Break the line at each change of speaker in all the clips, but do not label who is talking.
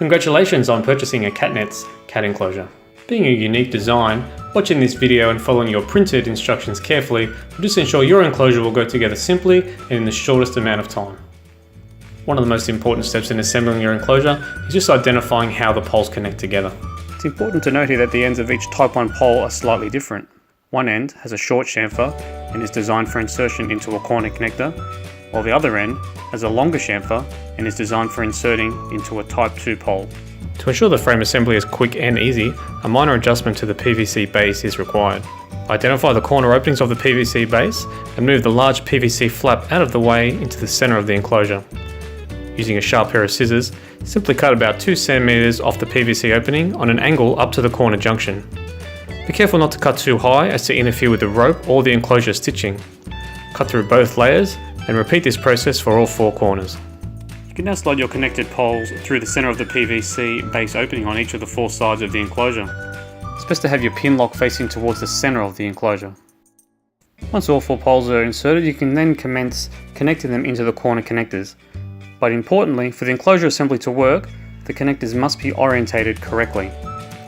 Congratulations on purchasing a CatNet's cat enclosure. Being a unique design, watching this video and following your printed instructions carefully will just ensure your enclosure will go together simply and in the shortest amount of time. One of the most important steps in assembling your enclosure is just identifying how the poles connect together. It's important to note here that the ends of each Type 1 pole are slightly different. One end has a short chamfer and is designed for insertion into a corner connector, while the other end has a longer chamfer and is designed for inserting into a Type 2 pole. To ensure the frame assembly is quick and easy, a minor adjustment to the PVC base is required. Identify the corner openings of the PVC base and move the large PVC flap out of the way into the center of the enclosure. Using a sharp pair of scissors, simply cut about 2 cm off the PVC opening on an angle up to the corner junction. Be careful not to cut too high as to interfere with the rope or the enclosure stitching. Cut through both layers and repeat this process for all 4 corners. You can now slide your connected poles through the center of the PVC base opening on each of the 4 sides of the enclosure. It's best to have your pin lock facing towards the center of the enclosure. Once all 4 poles are inserted, you can then commence connecting them into the corner connectors. But importantly, for the enclosure assembly to work, the connectors must be orientated correctly.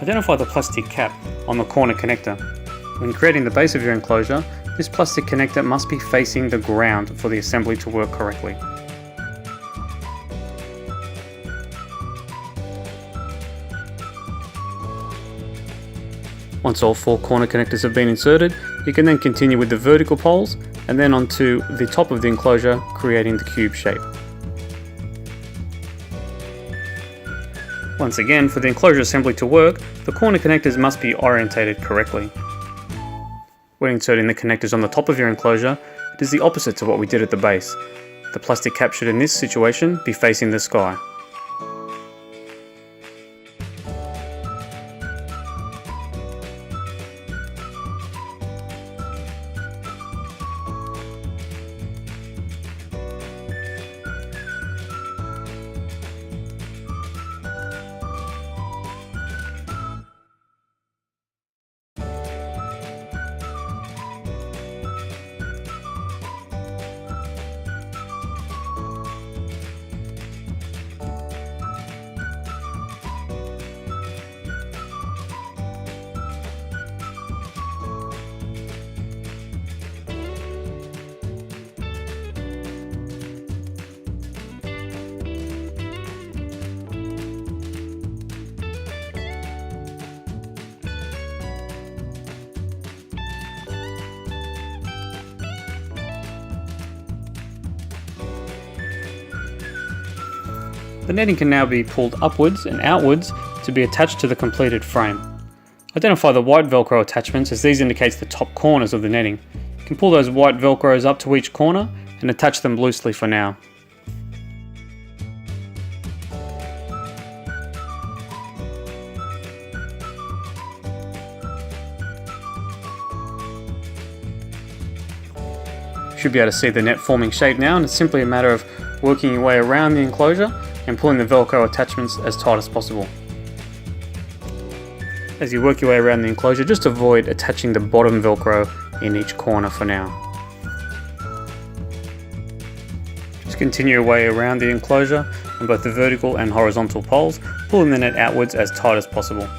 Identify the plastic cap on the corner connector. When creating the base of your enclosure, this plastic connector must be facing the ground for the assembly to work correctly. Once all 4 corner connectors have been inserted, you can then continue with the vertical poles and then onto the top of the enclosure, creating the cube shape. Once again, for the enclosure assembly to work, the corner connectors must be orientated correctly. When inserting the connectors on the top of your enclosure, it is the opposite to what we did at the base. The plastic cap should in this situation be facing the sky. The netting can now be pulled upwards and outwards to be attached to the completed frame. Identify the white Velcro attachments, as these indicates the top corners of the netting. You can pull those white Velcros up to each corner and attach them loosely for now. You should be able to see the net forming shape now, and it's simply a matter of working your way around the enclosure and pulling the Velcro attachments as tight as possible. As you work your way around the enclosure, just avoid attaching the bottom Velcro in each corner for now. Just continue your way around the enclosure on both the vertical and horizontal poles, pulling the net outwards as tight as possible.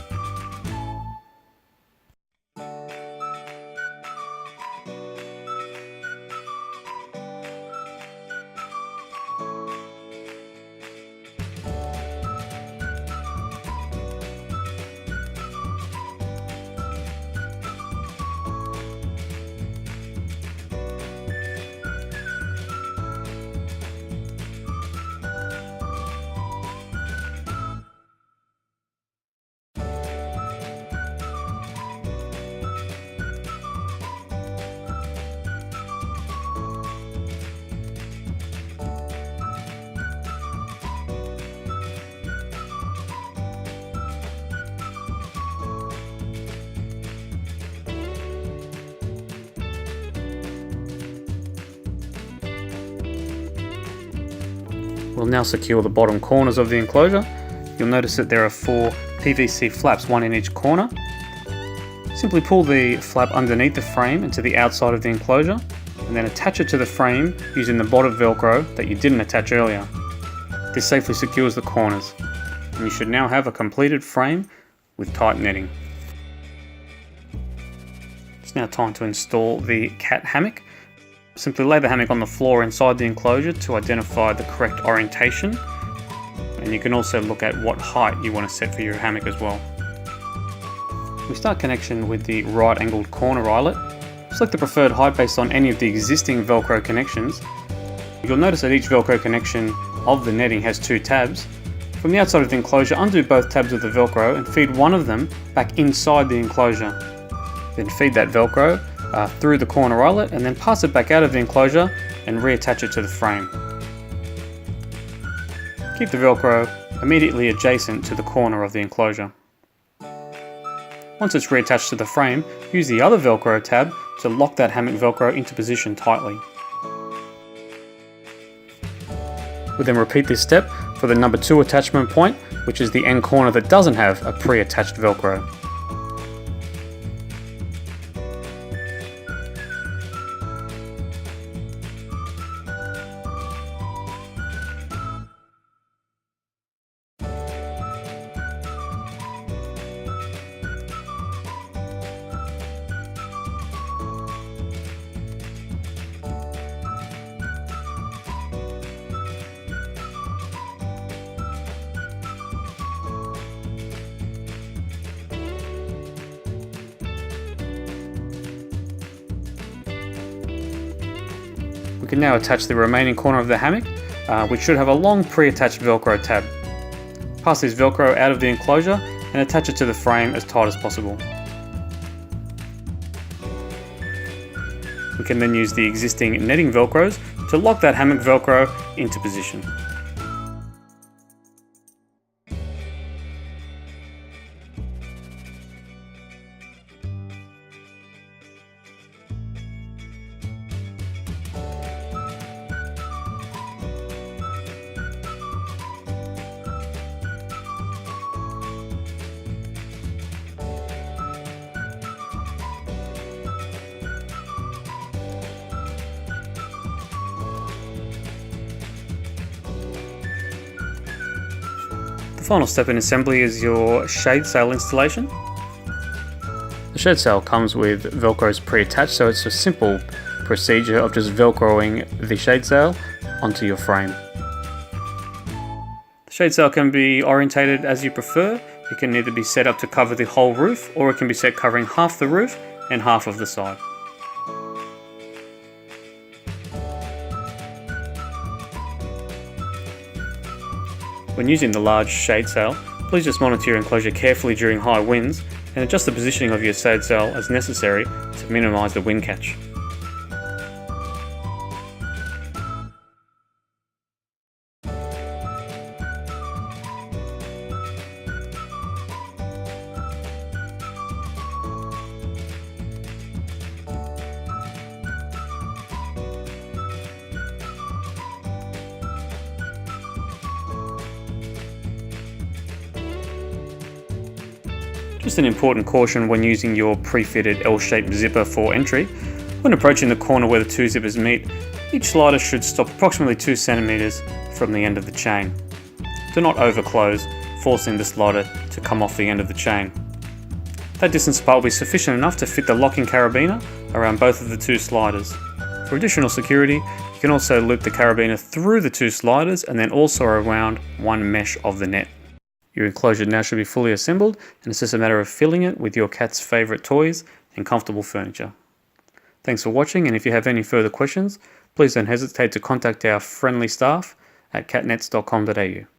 We'll now secure the bottom corners of the enclosure. You'll notice that there are 4 PVC flaps, 1 in each corner. Simply pull the flap underneath the frame and to the outside of the enclosure, and then attach it to the frame using the bottom Velcro that you didn't attach earlier. This safely secures the corners. and you should now have a completed frame with tight netting. It's now time to install the cat hammock. Simply lay the hammock on the floor inside the enclosure to identify the correct orientation, and you can also look at what height you want to set for your hammock as well. We start connection with the right angled corner eyelet. Select the preferred height based on any of the existing Velcro connections. You'll notice that each Velcro connection of the netting has 2 tabs. From the outside of the enclosure, undo both tabs of the Velcro and feed one of them back inside the enclosure. Then feed that Velcro through the corner eyelet and then pass it back out of the enclosure and reattach it to the frame. Keep the Velcro immediately adjacent to the corner of the enclosure. Once it's reattached to the frame, use the other Velcro tab to lock that hammock Velcro into position tightly. We then repeat this step for the number 2 attachment point, which is the end corner that doesn't have a pre-attached Velcro. We can now attach the remaining corner of the hammock, which should have a long pre-attached Velcro tab. Pass this Velcro out of the enclosure and attach it to the frame as tight as possible. We can then use the existing netting Velcros to lock that hammock Velcro into position. The final step in assembly is your shade sail installation. The shade sail comes with Velcros pre-attached, so it's a simple procedure of just Velcroing the shade sail onto your frame. The shade sail can be orientated as you prefer. It can either be set up to cover the whole roof, or it can be set covering half the roof and half of the side. When using the large shade sail, please just monitor your enclosure carefully during high winds and adjust the positioning of your shade sail as necessary to minimise the wind catch. Just an important caution when using your pre-fitted L-shaped zipper for entry. When approaching the corner where the 2 zippers meet, each slider should stop approximately 2 centimeters from the end of the chain. Do not overclose, forcing the slider to come off the end of the chain. That distance apart will be sufficient enough to fit the locking carabiner around both of the 2 sliders. For additional security, you can also loop the carabiner through the 2 sliders and then also around one mesh of the net. Your enclosure now should be fully assembled, and it's just a matter of filling it with your cat's favourite toys and comfortable furniture. Thanks for watching, and if you have any further questions, please don't hesitate to contact our friendly staff at catnets.com.au.